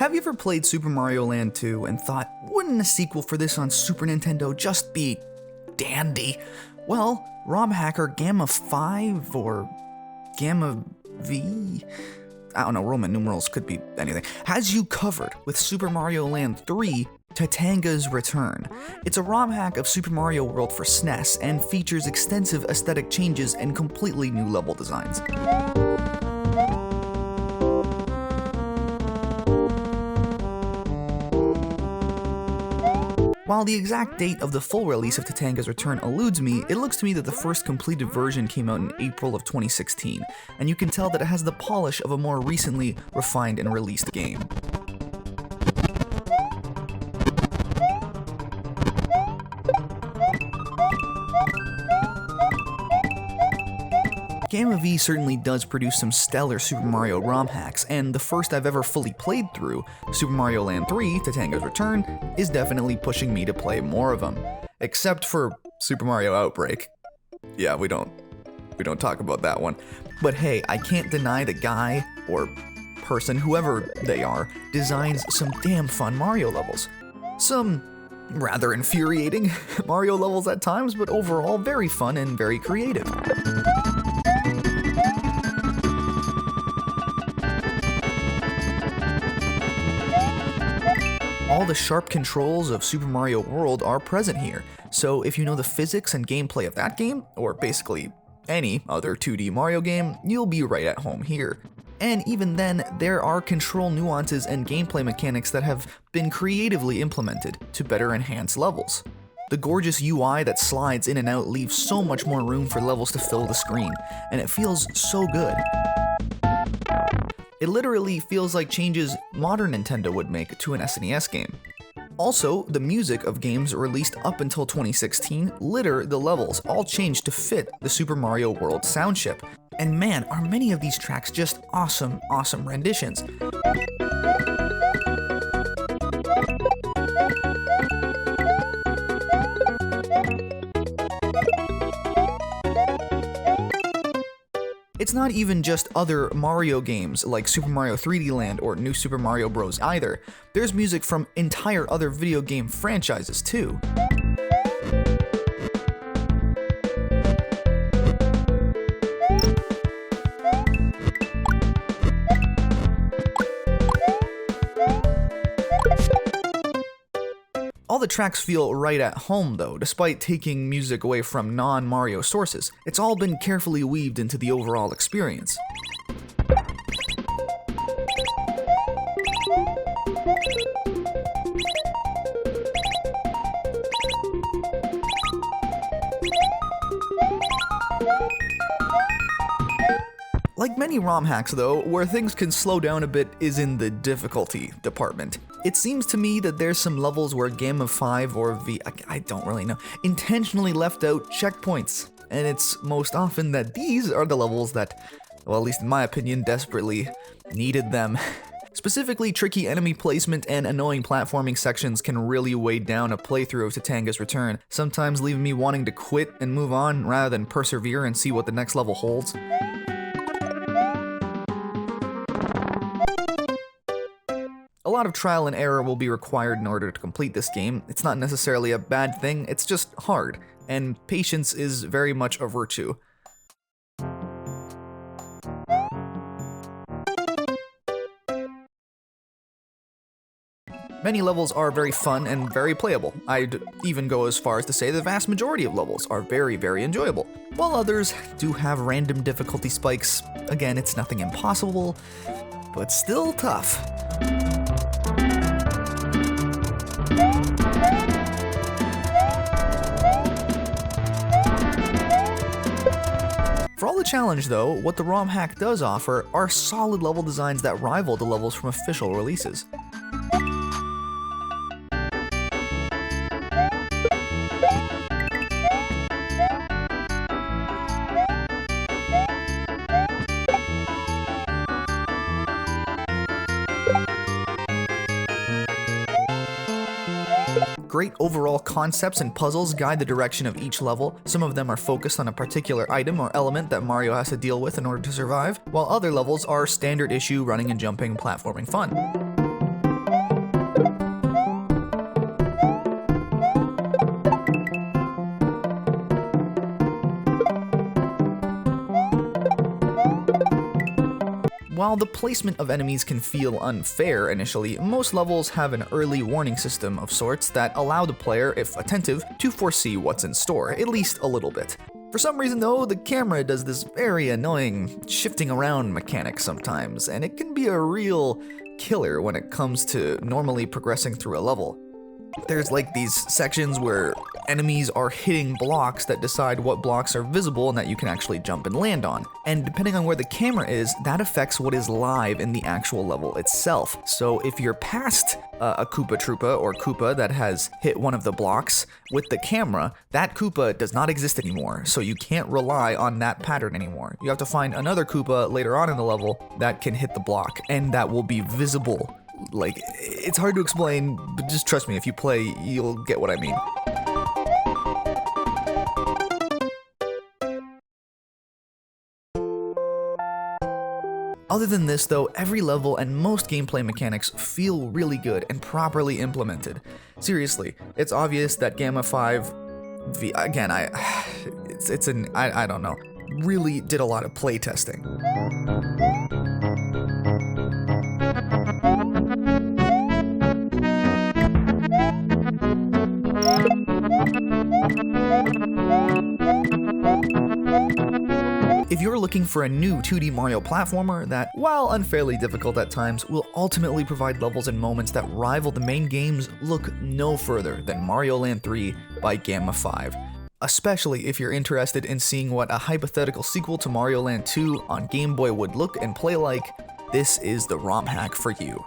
Have you ever played Super Mario Land 2 and thought, wouldn't a sequel for this on Super Nintendo just be dandy? Well, ROM hacker Gamma 5 or Gamma V, I don't know, Roman numerals could be anything, has you covered with Super Mario Land 3 Tatanga's Return. It's a ROM hack of Super Mario World for SNES and features extensive aesthetic changes and completely new level designs. While the exact date of the full release of Tatanga's Return eludes me, it looks to me that the first completed version came out in April of 2016, and you can tell that it has the polish of a more recently refined and released game. Gamma V certainly does produce some stellar Super Mario Rom hacks, and the first I've ever fully played through, Super Mario Land 3, Tatanga's Return, is definitely pushing me to play more of them. Except for Super Mario Outbreak. Yeah, we don't talk about that one. But hey, I can't deny the guy, or person, whoever they are, designs some damn fun Mario levels. Some rather infuriating Mario levels at times, but overall very fun and very creative. All the sharp controls of Super Mario World are present here, so if you know the physics and gameplay of that game, or basically any other 2D Mario game, you'll be right at home here. And even then, there are control nuances and gameplay mechanics that have been creatively implemented to better enhance levels. The gorgeous UI that slides in and out leaves so much more room for levels to fill the screen, and it feels so good. It literally feels like changes modern Nintendo would make to an SNES game. Also, the music of games released up until 2016 litter the levels, all changed to fit the Super Mario World sound chip. And man, are many of these tracks just awesome renditions. It's not even just other Mario games like Super Mario 3D Land or New Super Mario Bros. Either. There's music from entire other video game franchises too. All the tracks feel right at home though, despite taking music away from non-Mario sources. It's all been carefully weaved into the overall experience. Like many ROM hacks though, where things can slow down a bit is in the difficulty department. It seems to me that there's some levels where Gamma 5 or V, I don't really know, intentionally left out checkpoints. And it's most often that these are the levels that, well, at least in my opinion, desperately needed them. Specifically, tricky enemy placement and annoying platforming sections can really weigh down a playthrough of Tatanga's Return, sometimes leaving me wanting to quit and move on rather than persevere and see what the next level holds. A lot of trial and error will be required in order to complete this game. It's not necessarily a bad thing, it's just hard, and patience is very much a virtue. Many levels are very fun and very playable. I'd even go as far as to say the vast majority of levels are very enjoyable, while others do have random difficulty spikes. Again, it's nothing impossible, but still tough. For all the challenge though, what the ROM hack does offer are solid level designs that rival the levels from official releases. Great overall concepts and puzzles guide the direction of each level. Some of them are focused on a particular item or element that Mario has to deal with in order to survive, while other levels are standard issue running and jumping platforming fun. While the placement of enemies can feel unfair initially, most levels have an early warning system of sorts that allow the player, if attentive, to foresee what's in store, at least a little bit. For some reason though, the camera does this very annoying shifting around mechanic sometimes, and it can be a real killer when it comes to normally progressing through a level. There's like these sections where enemies are hitting blocks that decide what blocks are visible and that you can actually jump and land on. And depending on where the camera is, that affects what is live in the actual level itself. So if you're past a Koopa Troopa or Koopa that has hit one of the blocks with the camera, that Koopa does not exist anymore, so you can't rely on that pattern anymore. You have to find another Koopa later on in the level that can hit the block, and that will be visible. Like, it's hard to explain, but just trust me, if you play, you'll get what I mean. Other than this though, every level and most gameplay mechanics feel really good and properly implemented. Seriously, it's obvious that Gamma 5, again, I don't know, really did a lot of play testing. If you're looking for a new 2D Mario platformer that, while unfairly difficult at times, will ultimately provide levels and moments that rival the main games, look no further than Mario Land 3 by Gamma 5. Especially if you're interested in seeing what a hypothetical sequel to Mario Land 2 on Game Boy would look and play like, this is the ROM hack for you.